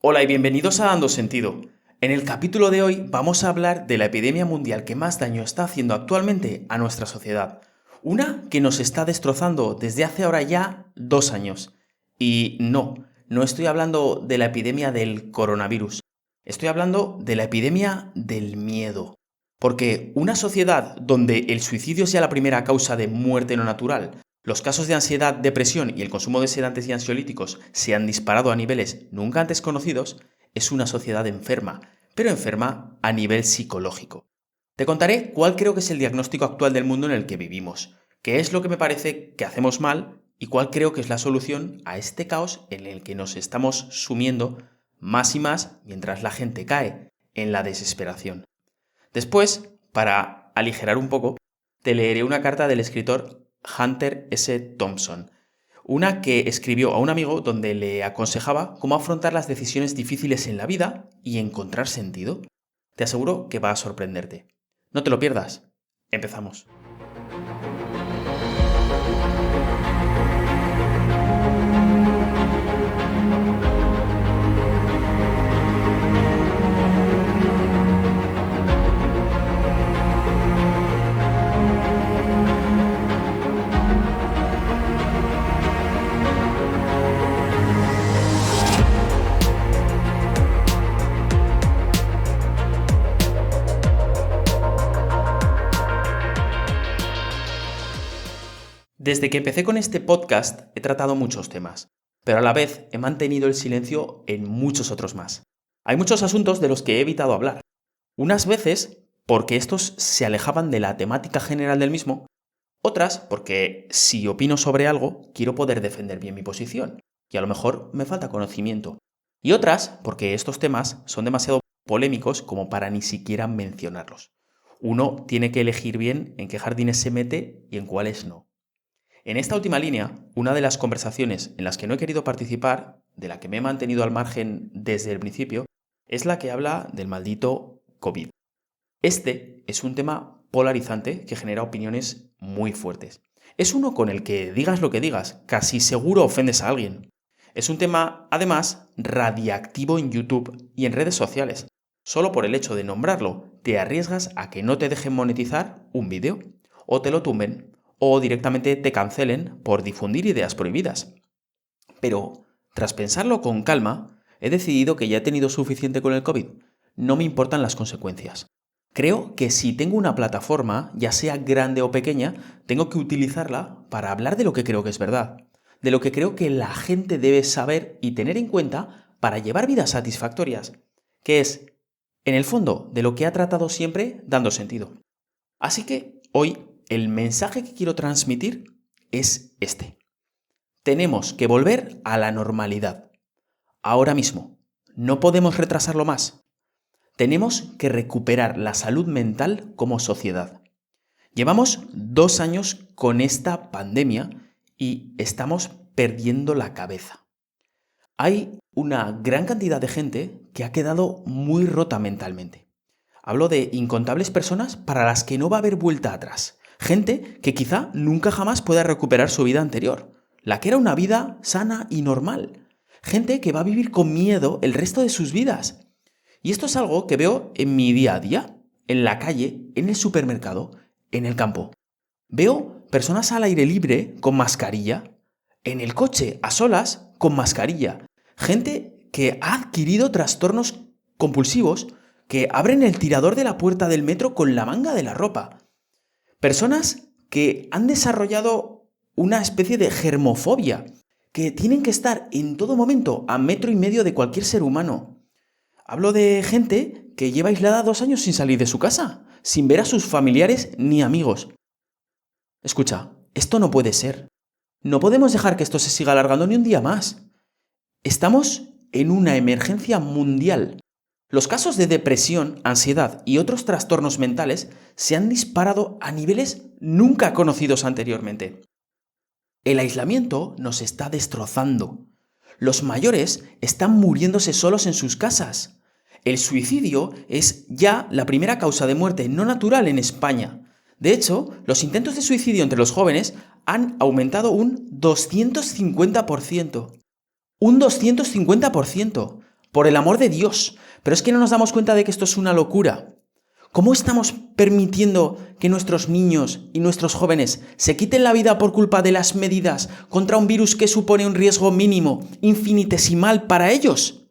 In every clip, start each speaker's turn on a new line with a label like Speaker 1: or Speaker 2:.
Speaker 1: Hola y bienvenidos a Dando Sentido. En el capítulo de hoy vamos a hablar de la epidemia mundial que más daño está haciendo actualmente a nuestra sociedad. Una que nos está destrozando desde hace ahora ya 2 años. Y no estoy hablando de la epidemia del coronavirus. Estoy hablando de la epidemia del miedo. Porque una sociedad donde el suicidio sea la primera causa de muerte no natural, los casos de ansiedad, depresión y el consumo de sedantes y ansiolíticos se han disparado a niveles nunca antes conocidos, es una sociedad enferma, pero enferma a nivel psicológico. Te contaré cuál creo que es el diagnóstico actual del mundo en el que vivimos, qué es lo que me parece que hacemos mal y cuál creo que es la solución a este caos en el que nos estamos sumiendo más y más mientras la gente cae en la desesperación. Después, para aligerar un poco, te leeré una carta del escritor Hunter S. Thompson, una que escribió a un amigo donde le aconsejaba cómo afrontar las decisiones difíciles en la vida y encontrar sentido. Te aseguro que va a sorprenderte. No te lo pierdas. Empezamos. Desde que empecé con este podcast he tratado muchos temas, pero a la vez he mantenido el silencio en muchos otros más. Hay muchos asuntos de los que he evitado hablar. Unas veces porque estos se alejaban de la temática general del mismo, otras porque si opino sobre algo quiero poder defender bien mi posición, y a lo mejor me falta conocimiento. Y otras porque estos temas son demasiado polémicos como para ni siquiera mencionarlos. Uno tiene que elegir bien en qué jardines se mete y en cuáles no. En esta última línea, una de las conversaciones en las que no he querido participar, de la que me he mantenido al margen desde el principio, es la que habla del maldito COVID. Este es un tema polarizante que genera opiniones muy fuertes. Es uno con el que digas lo que digas, casi seguro ofendes a alguien. Es un tema, además, radiactivo en YouTube y en redes sociales. Solo por el hecho de nombrarlo, te arriesgas a que no te dejen monetizar un vídeo, o te lo tumben, o directamente te cancelen por difundir ideas prohibidas. Pero, tras pensarlo con calma, he decidido que ya he tenido suficiente con el COVID. No me importan las consecuencias. Creo que si tengo una plataforma, ya sea grande o pequeña, tengo que utilizarla para hablar de lo que creo que es verdad, de lo que creo que la gente debe saber y tener en cuenta para llevar vidas satisfactorias, que es, en el fondo, de lo que ha tratado siempre Dando Sentido. Así que, hoy, el mensaje que quiero transmitir es este. Tenemos que volver a la normalidad. Ahora mismo. No podemos retrasarlo más. Tenemos que recuperar la salud mental como sociedad. Llevamos 2 años con esta pandemia y estamos perdiendo la cabeza. Hay una gran cantidad de gente que ha quedado muy rota mentalmente. Hablo de incontables personas para las que no va a haber vuelta atrás. Gente que quizá nunca jamás pueda recuperar su vida anterior, la que era una vida sana y normal. Gente que va a vivir con miedo el resto de sus vidas. Y esto es algo que veo en mi día a día, en la calle, en el supermercado, en el campo. Veo personas al aire libre con mascarilla, en el coche, a solas, con mascarilla. Gente que ha adquirido trastornos compulsivos, que abren el tirador de la puerta del metro con la manga de la ropa. Personas que han desarrollado una especie de germofobia, que tienen que estar en todo momento a 1,5 metros de cualquier ser humano. Hablo de gente que lleva aislada 2 años sin salir de su casa, sin ver a sus familiares ni amigos. Escucha, esto no puede ser. No podemos dejar que esto se siga alargando ni un día más. Estamos en una emergencia mundial. Los casos de depresión, ansiedad y otros trastornos mentales se han disparado a niveles nunca conocidos anteriormente. El aislamiento nos está destrozando. Los mayores están muriéndose solos en sus casas. El suicidio es ya la primera causa de muerte no natural en España. De hecho, los intentos de suicidio entre los jóvenes han aumentado un 250%. Un 250%. Por el amor de Dios. Pero es que no nos damos cuenta de que esto es una locura. ¿Cómo estamos permitiendo que nuestros niños y nuestros jóvenes se quiten la vida por culpa de las medidas contra un virus que supone un riesgo mínimo, infinitesimal para ellos?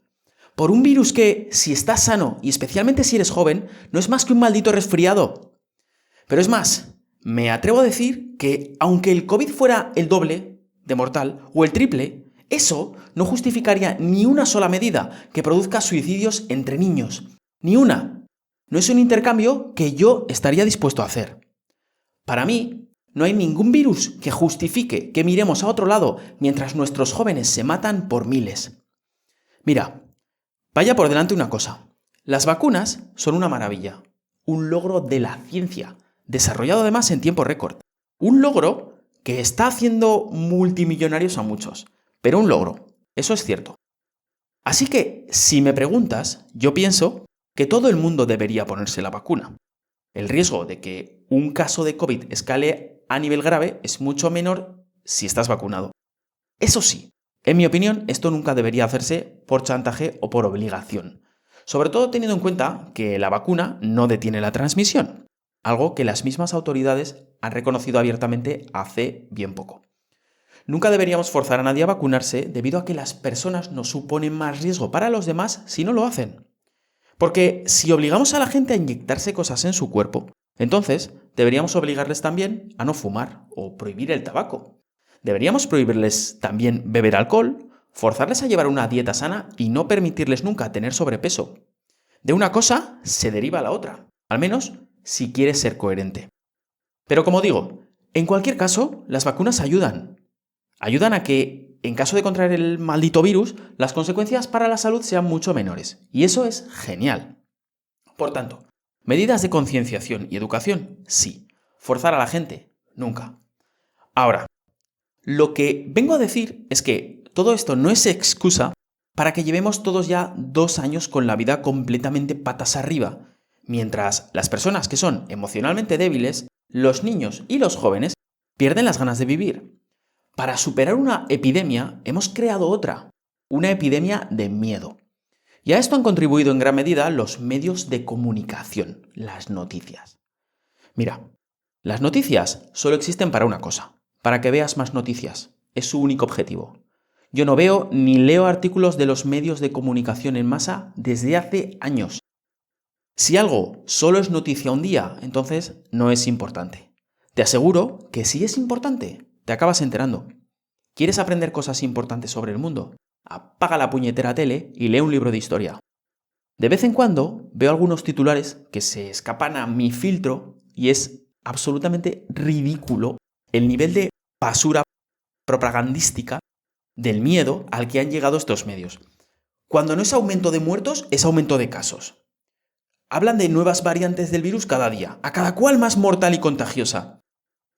Speaker 1: Por un virus que, si estás sano y especialmente si eres joven, no es más que un maldito resfriado. Pero es más, me atrevo a decir que aunque el COVID fuera el doble de mortal o el triple, eso no justificaría ni una sola medida que produzca suicidios entre niños. Ni una. No es un intercambio que yo estaría dispuesto a hacer. Para mí, no hay ningún virus que justifique que miremos a otro lado mientras nuestros jóvenes se matan por miles. Mira, vaya por delante una cosa. Las vacunas son una maravilla, un logro de la ciencia, desarrollado además en tiempo récord. Un logro que está haciendo multimillonarios a muchos, pero un logro, eso es cierto. Así que, si me preguntas, yo pienso que todo el mundo debería ponerse la vacuna. El riesgo de que un caso de COVID escale a nivel grave es mucho menor si estás vacunado. Eso sí, en mi opinión, esto nunca debería hacerse por chantaje o por obligación, sobre todo teniendo en cuenta que la vacuna no detiene la transmisión, algo que las mismas autoridades han reconocido abiertamente hace bien poco. Nunca deberíamos forzar a nadie a vacunarse debido a que las personas nos suponen más riesgo para los demás si no lo hacen. Porque si obligamos a la gente a inyectarse cosas en su cuerpo, entonces deberíamos obligarles también a no fumar o prohibir el tabaco. Deberíamos prohibirles también beber alcohol, forzarles a llevar una dieta sana y no permitirles nunca tener sobrepeso. De una cosa se deriva la otra, al menos si quieres ser coherente. Pero como digo, en cualquier caso, las vacunas ayudan. Ayudan a que, en caso de contraer el maldito virus, las consecuencias para la salud sean mucho menores. Y eso es genial. Por tanto, medidas de concienciación y educación, sí. Forzar a la gente, nunca. Ahora, lo que vengo a decir es que todo esto no es excusa para que llevemos todos ya 2 años con la vida completamente patas arriba, mientras las personas que son emocionalmente débiles, los niños y los jóvenes, pierden las ganas de vivir. Para superar una epidemia hemos creado otra, una epidemia de miedo. Y a esto han contribuido en gran medida los medios de comunicación, las noticias. Mira, las noticias solo existen para una cosa, para que veas más noticias. Es su único objetivo. Yo no veo ni leo artículos de los medios de comunicación en masa desde hace años. Si algo solo es noticia un día, entonces no es importante. Te aseguro que sí es importante. Te acabas enterando. ¿Quieres aprender cosas importantes sobre el mundo? Apaga la puñetera tele y lee un libro de historia. De vez en cuando veo algunos titulares que se escapan a mi filtro y es absolutamente ridículo el nivel de basura propagandística del miedo al que han llegado estos medios. Cuando no es aumento de muertos, es aumento de casos. Hablan de nuevas variantes del virus cada día, a cada cual más mortal y contagiosa.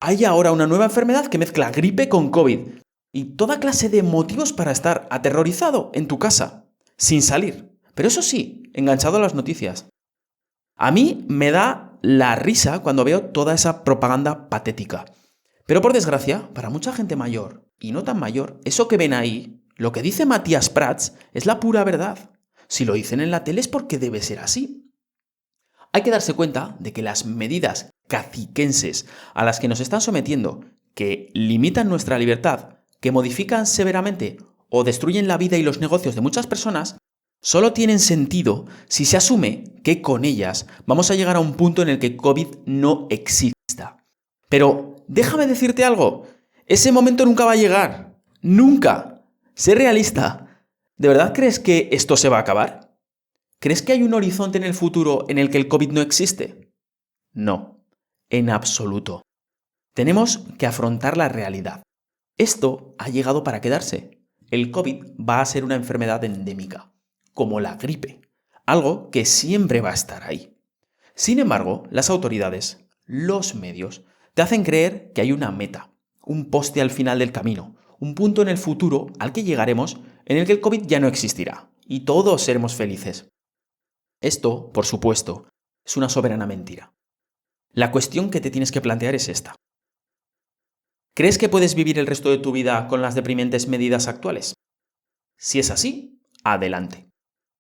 Speaker 1: Hay ahora una nueva enfermedad que mezcla gripe con COVID y toda clase de motivos para estar aterrorizado en tu casa, sin salir. Pero eso sí, enganchado a las noticias. A mí me da la risa cuando veo toda esa propaganda patética. Pero por desgracia, para mucha gente mayor y no tan mayor, eso que ven ahí, lo que dice Matías Prats, es la pura verdad. Si lo dicen en la tele es porque debe ser así. Hay que darse cuenta de que las medidas caciquenses a las que nos están sometiendo, que limitan nuestra libertad, que modifican severamente o destruyen la vida y los negocios de muchas personas, solo tienen sentido si se asume que con ellas vamos a llegar a un punto en el que COVID no exista. Pero déjame decirte algo, ese momento nunca va a llegar. ¡Nunca! Sé realista. ¿De verdad crees que esto se va a acabar? ¿Crees que hay un horizonte en el futuro en el que el COVID no existe? No, en absoluto. Tenemos que afrontar la realidad. Esto ha llegado para quedarse. El COVID va a ser una enfermedad endémica, como la gripe, algo que siempre va a estar ahí. Sin embargo, las autoridades, los medios, te hacen creer que hay una meta, un poste al final del camino, un punto en el futuro al que llegaremos en el que el COVID ya no existirá y todos seremos felices. Esto, por supuesto, es una soberana mentira. La cuestión que te tienes que plantear es esta. ¿Crees que puedes vivir el resto de tu vida con las deprimentes medidas actuales? Si es así, adelante.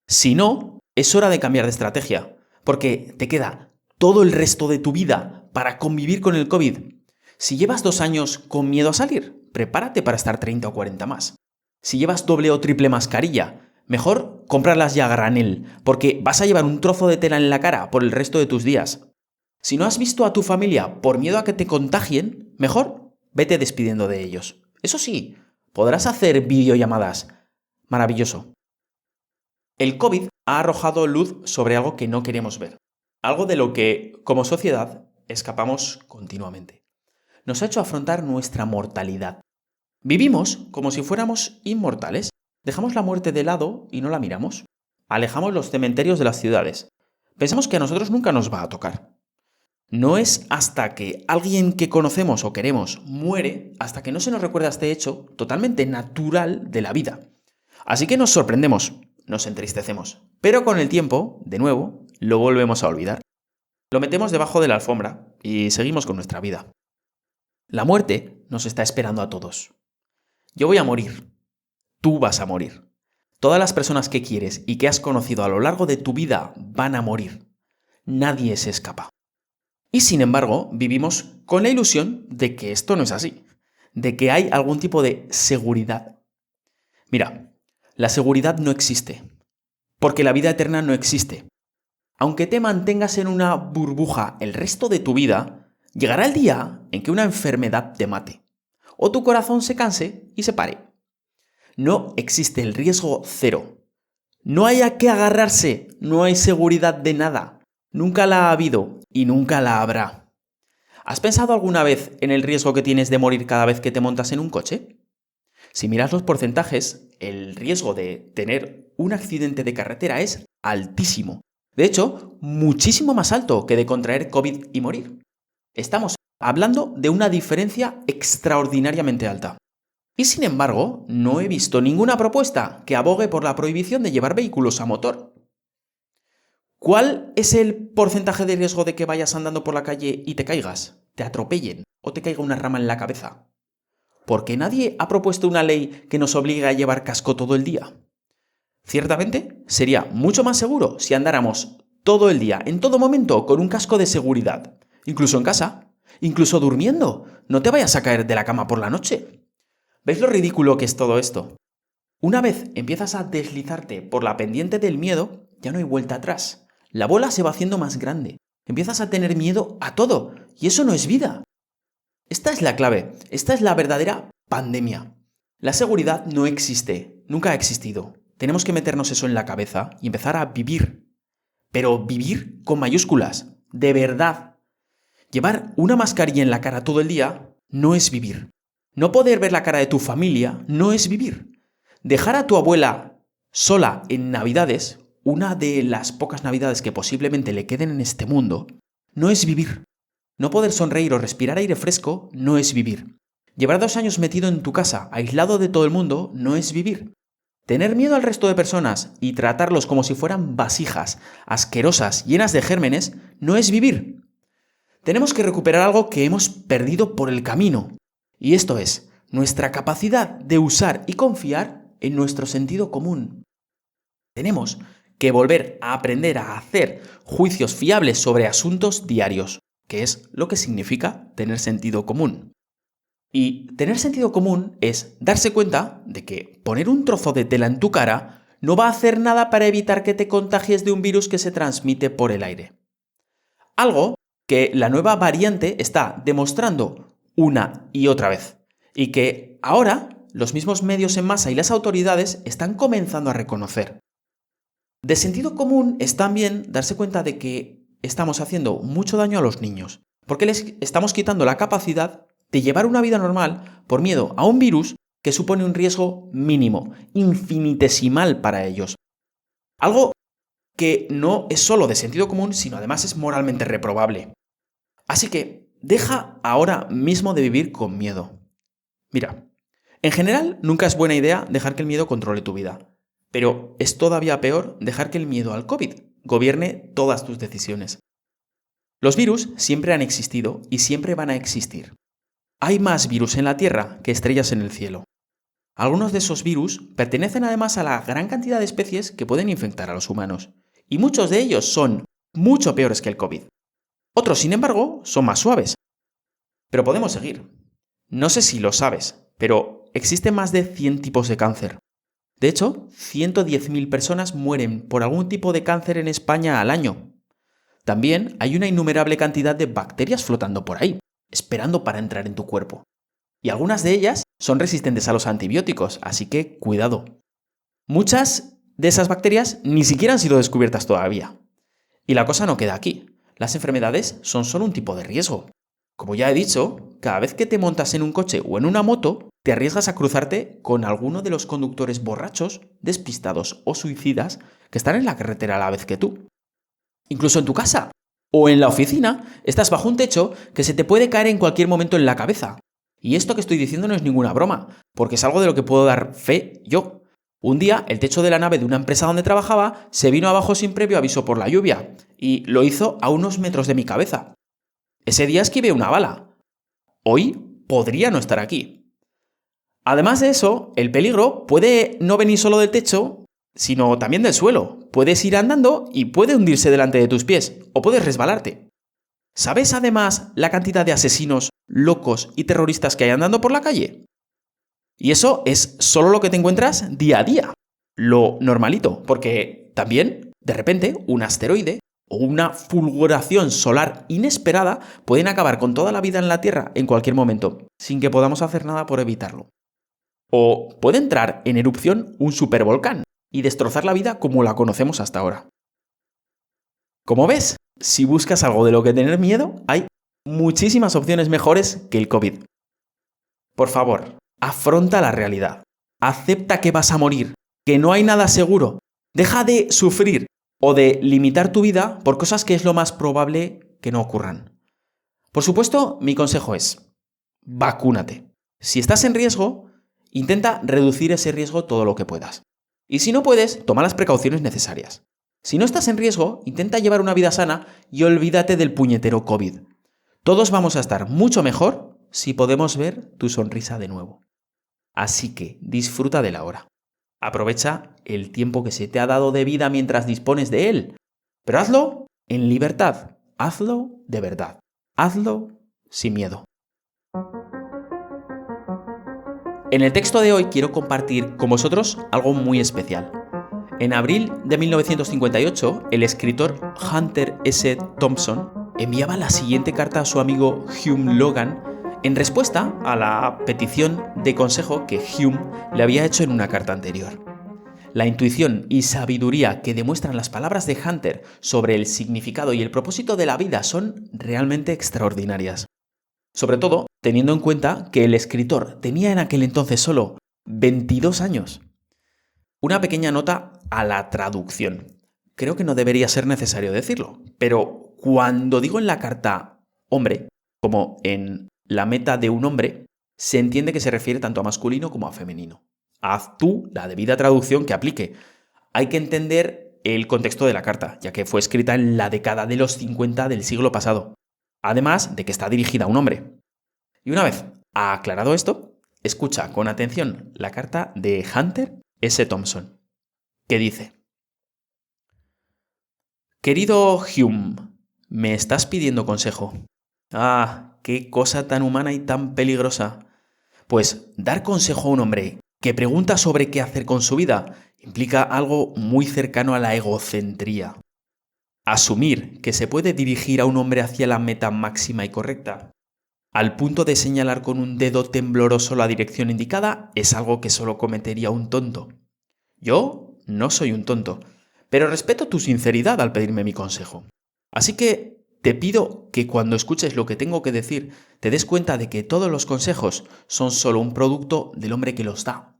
Speaker 1: Si no, es hora de cambiar de estrategia, porque te queda todo el resto de tu vida para convivir con el COVID. Si llevas 2 años con miedo a salir, prepárate para estar 30 o 40 más. Si llevas doble o triple mascarilla, mejor comprarlas ya a granel, porque vas a llevar un trozo de tela en la cara por el resto de tus días. Si no has visto a tu familia por miedo a que te contagien, mejor vete despidiendo de ellos. Eso sí, podrás hacer videollamadas. Maravilloso. El COVID ha arrojado luz sobre algo que no queremos ver. Algo de lo que, como sociedad, escapamos continuamente. Nos ha hecho afrontar nuestra mortalidad. Vivimos como si fuéramos inmortales. Dejamos la muerte de lado y no la miramos. Alejamos los cementerios de las ciudades. Pensamos que a nosotros nunca nos va a tocar. No es hasta que alguien que conocemos o queremos muere, hasta que no se nos recuerda este hecho totalmente natural de la vida. Así que nos sorprendemos, nos entristecemos, pero con el tiempo, de nuevo, lo volvemos a olvidar. Lo metemos debajo de la alfombra y seguimos con nuestra vida. La muerte nos está esperando a todos. Yo voy a morir. Tú vas a morir. Todas las personas que quieres y que has conocido a lo largo de tu vida van a morir. Nadie se escapa. Y sin embargo, vivimos con la ilusión de que esto no es así, de que hay algún tipo de seguridad. Mira, la seguridad no existe, porque la vida eterna no existe. Aunque te mantengas en una burbuja el resto de tu vida, llegará el día en que una enfermedad te mate, o tu corazón se canse y se pare. No existe el riesgo cero. No hay a qué agarrarse, no hay seguridad de nada. Nunca la ha habido y nunca la habrá. ¿Has pensado alguna vez en el riesgo que tienes de morir cada vez que te montas en un coche? Si miras los porcentajes, el riesgo de tener un accidente de carretera es altísimo. De hecho, muchísimo más alto que de contraer COVID y morir. Estamos hablando de una diferencia extraordinariamente alta. Y sin embargo, no he visto ninguna propuesta que abogue por la prohibición de llevar vehículos a motor. ¿Cuál es el porcentaje de riesgo de que vayas andando por la calle y te caigas, te atropellen o te caiga una rama en la cabeza? ¿Por qué nadie ha propuesto una ley que nos obligue a llevar casco todo el día? Ciertamente, sería mucho más seguro si andáramos todo el día, en todo momento, con un casco de seguridad. Incluso en casa, incluso durmiendo. No te vayas a caer de la cama por la noche. ¿Veis lo ridículo que es todo esto? Una vez empiezas a deslizarte por la pendiente del miedo, ya no hay vuelta atrás. La bola se va haciendo más grande. Empiezas a tener miedo a todo. Y eso no es vida. Esta es la clave. Esta es la verdadera pandemia. La seguridad no existe. Nunca ha existido. Tenemos que meternos eso en la cabeza y empezar a vivir. Pero vivir con mayúsculas. De verdad. Llevar una mascarilla en la cara todo el día no es vivir. No poder ver la cara de tu familia no es vivir. Dejar a tu abuela sola en Navidades, una de las pocas Navidades que posiblemente le queden en este mundo, no es vivir. No poder sonreír o respirar aire fresco no es vivir. Llevar 2 años metido en tu casa, aislado de todo el mundo, no es vivir. Tener miedo al resto de personas y tratarlos como si fueran vasijas, asquerosas, llenas de gérmenes, no es vivir. Tenemos que recuperar algo que hemos perdido por el camino. Y esto es nuestra capacidad de usar y confiar en nuestro sentido común. Tenemos que volver a aprender a hacer juicios fiables sobre asuntos diarios, que es lo que significa tener sentido común. Y tener sentido común es darse cuenta de que poner un trozo de tela en tu cara no va a hacer nada para evitar que te contagies de un virus que se transmite por el aire. Algo que la nueva variante está demostrando una y otra vez, y que ahora los mismos medios en masa y las autoridades están comenzando a reconocer. De sentido común es también darse cuenta de que estamos haciendo mucho daño a los niños, porque les estamos quitando la capacidad de llevar una vida normal por miedo a un virus que supone un riesgo mínimo, infinitesimal para ellos. Algo que no es solo de sentido común, sino además es moralmente reprobable. Así que deja ahora mismo de vivir con miedo. Mira, en general nunca es buena idea dejar que el miedo controle tu vida. Pero es todavía peor dejar que el miedo al COVID gobierne todas tus decisiones. Los virus siempre han existido y siempre van a existir. Hay más virus en la Tierra que estrellas en el cielo. Algunos de esos virus pertenecen además a la gran cantidad de especies que pueden infectar a los humanos, y muchos de ellos son mucho peores que el COVID. Otros, sin embargo, son más suaves. Pero podemos seguir. No sé si lo sabes, pero existen más de 100 tipos de cáncer. De hecho, 110.000 personas mueren por algún tipo de cáncer en España al año. También hay una innumerable cantidad de bacterias flotando por ahí, esperando para entrar en tu cuerpo. Y algunas de ellas son resistentes a los antibióticos, así que cuidado. Muchas de esas bacterias ni siquiera han sido descubiertas todavía. Y la cosa no queda aquí. Las enfermedades son solo un tipo de riesgo. Como ya he dicho, cada vez que te montas en un coche o en una moto, te arriesgas a cruzarte con alguno de los conductores borrachos, despistados o suicidas que están en la carretera a la vez que tú. Incluso en tu casa o en la oficina, estás bajo un techo que se te puede caer en cualquier momento en la cabeza. Y esto que estoy diciendo no es ninguna broma, porque es algo de lo que puedo dar fe yo. Un día, el techo de la nave de una empresa donde trabajaba se vino abajo sin previo aviso por la lluvia, y lo hizo a unos metros de mi cabeza. Ese día esquivé una bala. Hoy podría no estar aquí. Además de eso, el peligro puede no venir solo del techo, sino también del suelo. Puedes ir andando y puede hundirse delante de tus pies, o puedes resbalarte. ¿Sabes además la cantidad de asesinos, locos y terroristas que hay andando por la calle? Y eso es solo lo que te encuentras día a día. Lo normalito, porque también, de repente, un asteroide o una fulguración solar inesperada pueden acabar con toda la vida en la Tierra en cualquier momento, sin que podamos hacer nada por evitarlo. O puede entrar en erupción un supervolcán y destrozar la vida como la conocemos hasta ahora. Como ves, si buscas algo de lo que tener miedo, hay muchísimas opciones mejores que el COVID. Por favor, afronta la realidad. Acepta que vas a morir, que no hay nada seguro. Deja de sufrir o de limitar tu vida por cosas que es lo más probable que no ocurran. Por supuesto, mi consejo es: vacúnate. Si estás en riesgo, intenta reducir ese riesgo todo lo que puedas. Y si no puedes, toma las precauciones necesarias. Si no estás en riesgo, intenta llevar una vida sana y olvídate del puñetero COVID. Todos vamos a estar mucho mejor si podemos ver tu sonrisa de nuevo. Así que disfruta de la hora. Aprovecha el tiempo que se te ha dado de vida mientras dispones de él. Pero hazlo en libertad. Hazlo de verdad. Hazlo sin miedo. En el texto de hoy quiero compartir con vosotros algo muy especial. En abril de 1958, el escritor Hunter S. Thompson enviaba la siguiente carta a su amigo Hume Logan en respuesta a la petición de consejo que Hume le había hecho en una carta anterior. La intuición y sabiduría que demuestran las palabras de Hunter sobre el significado y el propósito de la vida son realmente extraordinarias. Sobre todo, teniendo en cuenta que el escritor tenía en aquel entonces solo 22 años. Una pequeña nota a la traducción. Creo que no debería ser necesario decirlo, pero cuando digo en la carta hombre, como en la meta de un hombre, se entiende que se refiere tanto a masculino como a femenino. Haz tú la debida traducción que aplique. Hay que entender el contexto de la carta, ya que fue escrita en la década de los 50 del siglo pasado. Además de que está dirigida a un hombre. Y una vez aclarado esto, escucha con atención la carta de Hunter S. Thompson, que dice: Querido Hume, ¿me estás pidiendo consejo? Ah, qué cosa tan humana y tan peligrosa. Pues dar consejo a un hombre que pregunta sobre qué hacer con su vida implica algo muy cercano a la egocentría. Asumir que se puede dirigir a un hombre hacia la meta máxima y correcta, al punto de señalar con un dedo tembloroso la dirección indicada, es algo que solo cometería un tonto. Yo no soy un tonto, pero respeto tu sinceridad al pedirme mi consejo. Así que te pido que cuando escuches lo que tengo que decir, te des cuenta de que todos los consejos son solo un producto del hombre que los da.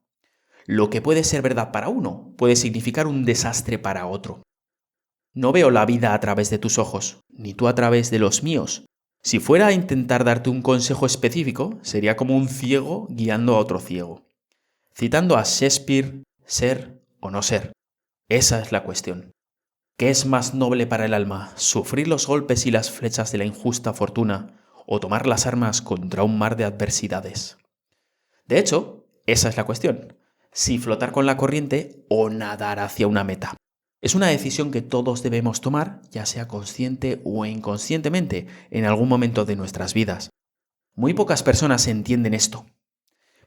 Speaker 1: Lo que puede ser verdad para uno puede significar un desastre para otro. No veo la vida a través de tus ojos, ni tú a través de los míos. Si fuera a intentar darte un consejo específico, sería como un ciego guiando a otro ciego. Citando a Shakespeare, ser o no ser. Esa es la cuestión. ¿Qué es más noble para el alma, sufrir los golpes y las flechas de la injusta fortuna o tomar las armas contra un mar de adversidades? De hecho, esa es la cuestión. Si flotar con la corriente o nadar hacia una meta. Es una decisión que todos debemos tomar, ya sea consciente o inconscientemente, en algún momento de nuestras vidas. Muy pocas personas entienden esto.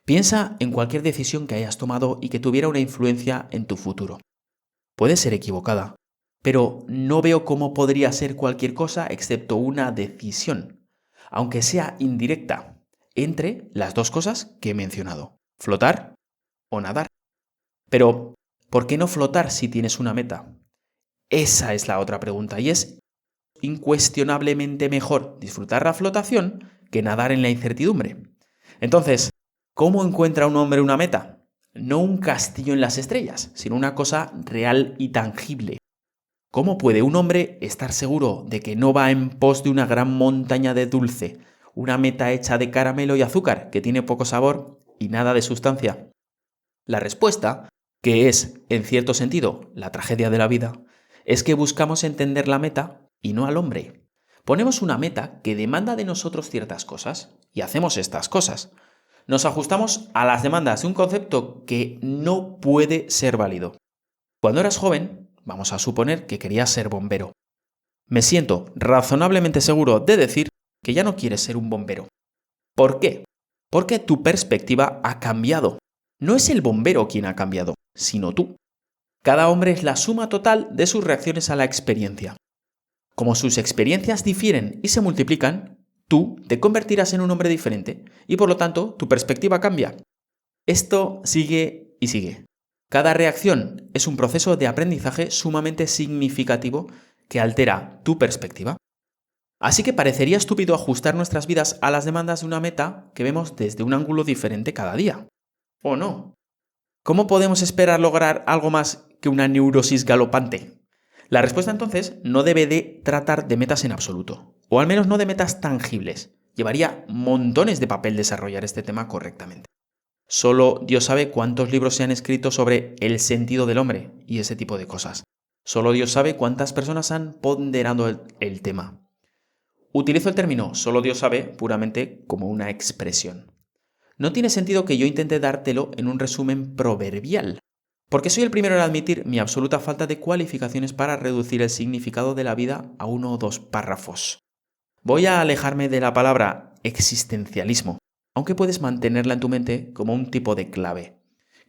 Speaker 1: Piensa en cualquier decisión que hayas tomado y que tuviera una influencia en tu futuro. Puede ser equivocada, pero no veo cómo podría ser cualquier cosa excepto una decisión, aunque sea indirecta, entre las dos cosas que he mencionado, flotar o nadar. Pero, ¿por qué no flotar si tienes una meta? Esa es la otra pregunta, y es incuestionablemente mejor disfrutar la flotación que nadar en la incertidumbre. Entonces, ¿cómo encuentra un hombre una meta? No un castillo en las estrellas, sino una cosa real y tangible. ¿Cómo puede un hombre estar seguro de que no va en pos de una gran montaña de dulce, una meta hecha de caramelo y azúcar que tiene poco sabor y nada de sustancia? La respuesta, que es, en cierto sentido, la tragedia de la vida, es que buscamos entender la meta y no al hombre. Ponemos una meta que demanda de nosotros ciertas cosas y hacemos estas cosas. Nos ajustamos a las demandas de un concepto que no puede ser válido. Cuando eras joven, vamos a suponer que querías ser bombero. Me siento razonablemente seguro de decir que ya no quieres ser un bombero. ¿Por qué? Porque tu perspectiva ha cambiado. No es el bombero quien ha cambiado, sino tú. Cada hombre es la suma total de sus reacciones a la experiencia. Como sus experiencias difieren y se multiplican, tú te convertirás en un hombre diferente y por lo tanto tu perspectiva cambia. Esto sigue y sigue. Cada reacción es un proceso de aprendizaje sumamente significativo que altera tu perspectiva. Así que parecería estúpido ajustar nuestras vidas a las demandas de una meta que vemos desde un ángulo diferente cada día. ¿O no? ¿Cómo podemos esperar lograr algo más que una neurosis galopante? La respuesta entonces no debe de tratar de metas en absoluto, o al menos no de metas tangibles. Llevaría montones de papel desarrollar este tema correctamente. Solo Dios sabe cuántos libros se han escrito sobre el sentido del hombre y ese tipo de cosas. Solo Dios sabe cuántas personas han ponderado el tema. Utilizo el término solo Dios sabe puramente como una expresión. No tiene sentido que yo intente dártelo en un resumen proverbial, porque soy el primero en admitir mi absoluta falta de cualificaciones para reducir el significado de la vida a 1 o 2 párrafos. Voy a alejarme de la palabra existencialismo, aunque puedes mantenerla en tu mente como un tipo de clave.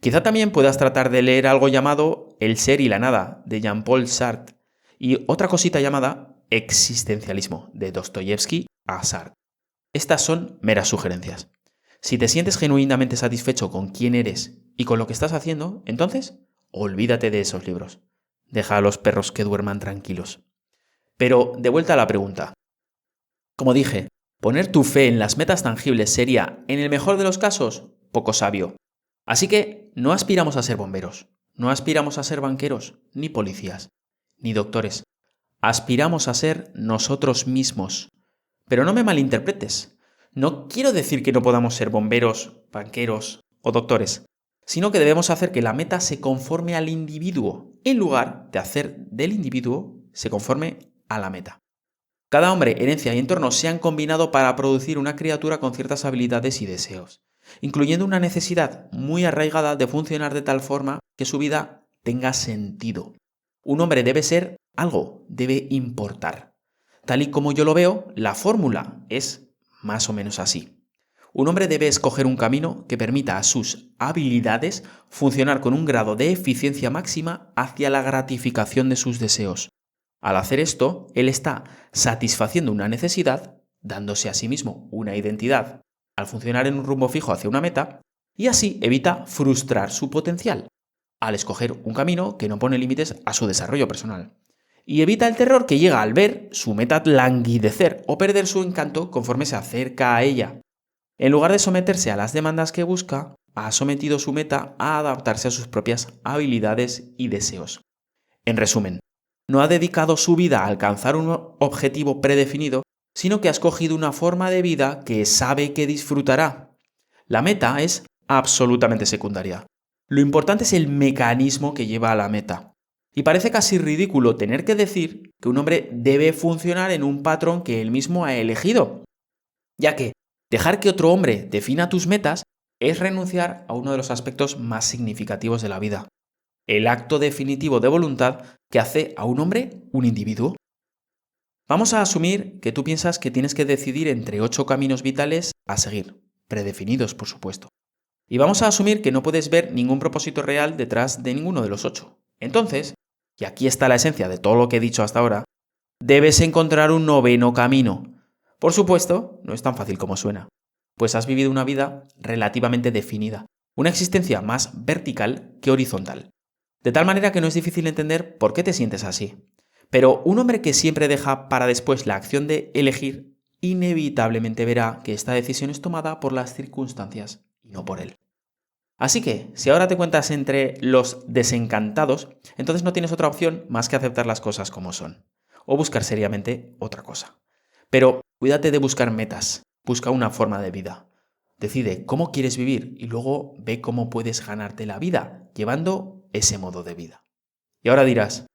Speaker 1: Quizá también puedas tratar de leer algo llamado El ser y la nada, de Jean-Paul Sartre, y otra cosita llamada Existencialismo, de Dostoyevsky a Sartre. Estas son meras sugerencias. Si te sientes genuinamente satisfecho con quién eres y con lo que estás haciendo, entonces olvídate de esos libros. Deja a los perros que duerman tranquilos. Pero de vuelta a la pregunta. Como dije, poner tu fe en las metas tangibles sería, en el mejor de los casos, poco sabio. Así que no aspiramos a ser bomberos, no aspiramos a ser banqueros, ni policías, ni doctores. Aspiramos a ser nosotros mismos. Pero no me malinterpretes. No quiero decir que no podamos ser bomberos, banqueros o doctores, sino que debemos hacer que la meta se conforme al individuo, en lugar de hacer del individuo se conforme a la meta. Cada hombre, herencia y entorno se han combinado para producir una criatura con ciertas habilidades y deseos, incluyendo una necesidad muy arraigada de funcionar de tal forma que su vida tenga sentido. Un hombre debe ser algo, debe importar. Tal y como yo lo veo, la fórmula es más o menos así. Un hombre debe escoger un camino que permita a sus habilidades funcionar con un grado de eficiencia máxima hacia la gratificación de sus deseos. Al hacer esto, él está satisfaciendo una necesidad, dándose a sí mismo una identidad, al funcionar en un rumbo fijo hacia una meta, y así evita frustrar su potencial, al escoger un camino que no pone límites a su desarrollo personal. Y evita el terror que llega al ver su meta languidecer o perder su encanto conforme se acerca a ella. En lugar de someterse a las demandas que busca, ha sometido su meta a adaptarse a sus propias habilidades y deseos. En resumen, no ha dedicado su vida a alcanzar un objetivo predefinido, sino que ha escogido una forma de vida que sabe que disfrutará. La meta es absolutamente secundaria. Lo importante es el mecanismo que lleva a la meta. Y parece casi ridículo tener que decir que un hombre debe funcionar en un patrón que él mismo ha elegido, ya que dejar que otro hombre defina tus metas es renunciar a uno de los aspectos más significativos de la vida, el acto definitivo de voluntad que hace a un hombre un individuo. Vamos a asumir que tú piensas que tienes que decidir entre 8 caminos vitales a seguir, predefinidos por supuesto. Y vamos a asumir que no puedes ver ningún propósito real detrás de ninguno de los 8. Entonces, y aquí está la esencia de todo lo que he dicho hasta ahora, debes encontrar un 9º camino. Por supuesto, no es tan fácil como suena, pues has vivido una vida relativamente definida, una existencia más vertical que horizontal. De tal manera que no es difícil entender por qué te sientes así. Pero un hombre que siempre deja para después la acción de elegir, inevitablemente verá que esta decisión es tomada por las circunstancias y no por él. Así que, si ahora te cuentas entre los desencantados, entonces no tienes otra opción más que aceptar las cosas como son, o buscar seriamente otra cosa. Pero cuídate de buscar metas, busca una forma de vida. Decide cómo quieres vivir y luego ve cómo puedes ganarte la vida llevando ese modo de vida. Y ahora dirás,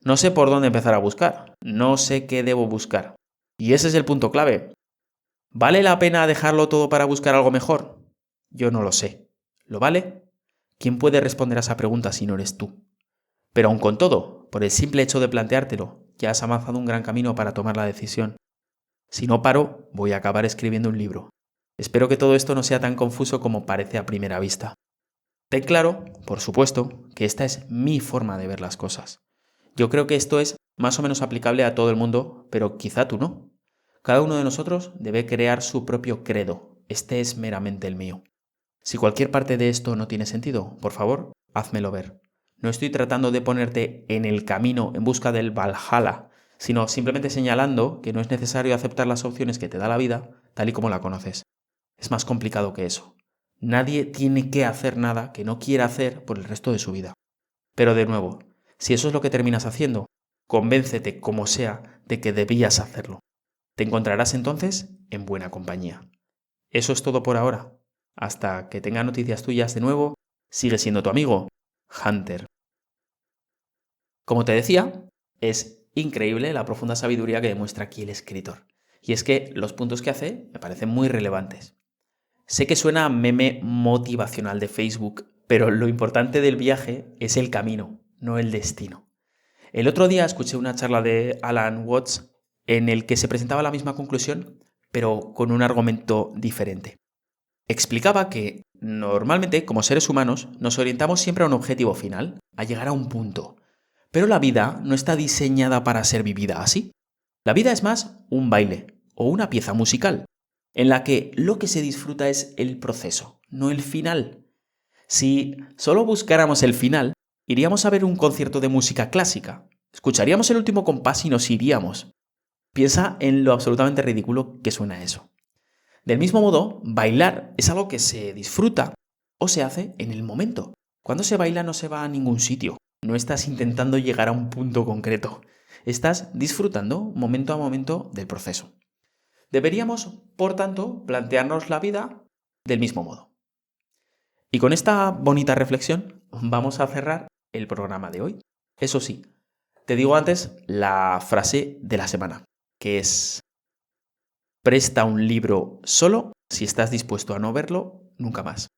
Speaker 1: no sé por dónde empezar a buscar, no sé qué debo buscar. Y ese es el punto clave. ¿Vale la pena dejarlo todo para buscar algo mejor? Yo no lo sé. ¿Lo vale? ¿Quién puede responder a esa pregunta si no eres tú? Pero aun con todo, por el simple hecho de planteártelo, ya has avanzado un gran camino para tomar la decisión. Si no paro, voy a acabar escribiendo un libro. Espero que todo esto no sea tan confuso como parece a primera vista. Ten claro, por supuesto, que esta es mi forma de ver las cosas. Yo creo que esto es más o menos aplicable a todo el mundo, pero quizá tú no. Cada uno de nosotros debe crear su propio credo. Este es meramente el mío. Si cualquier parte de esto no tiene sentido, por favor, házmelo ver. No estoy tratando de ponerte en el camino en busca del Valhalla, sino simplemente señalando que no es necesario aceptar las opciones que te da la vida tal y como la conoces. Es más complicado que eso. Nadie tiene que hacer nada que no quiera hacer por el resto de su vida. Pero de nuevo, si eso es lo que terminas haciendo, convéncete como sea de que debías hacerlo. Te encontrarás entonces en buena compañía. Eso es todo por ahora. Hasta que tenga noticias tuyas de nuevo, sigue siendo tu amigo, Hunter. Como te decía, es increíble la profunda sabiduría que demuestra aquí el escritor. Y es que los puntos que hace me parecen muy relevantes. Sé que suena a meme motivacional de Facebook, pero lo importante del viaje es el camino, no el destino. El otro día escuché una charla de Alan Watts en el que se presentaba la misma conclusión, pero con un argumento diferente. Explicaba que normalmente, como seres humanos, nos orientamos siempre a un objetivo final, a llegar a un punto. Pero la vida no está diseñada para ser vivida así. La vida es más un baile o una pieza musical, en la que lo que se disfruta es el proceso, no el final. Si solo buscáramos el final, iríamos a ver un concierto de música clásica, escucharíamos el último compás y nos iríamos. Piensa en lo absolutamente ridículo que suena eso. Del mismo modo, bailar es algo que se disfruta o se hace en el momento. Cuando se baila no se va a ningún sitio. No estás intentando llegar a un punto concreto. Estás disfrutando momento a momento del proceso. Deberíamos, por tanto, plantearnos la vida del mismo modo. Y con esta bonita reflexión vamos a cerrar el programa de hoy. Eso sí, te digo antes la frase de la semana, que es: presta un libro solo si estás dispuesto a no verlo nunca más.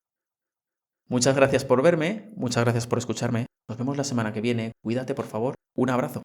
Speaker 1: Muchas gracias por verme, muchas gracias por escucharme. Nos vemos la semana que viene. Cuídate, por favor. Un abrazo.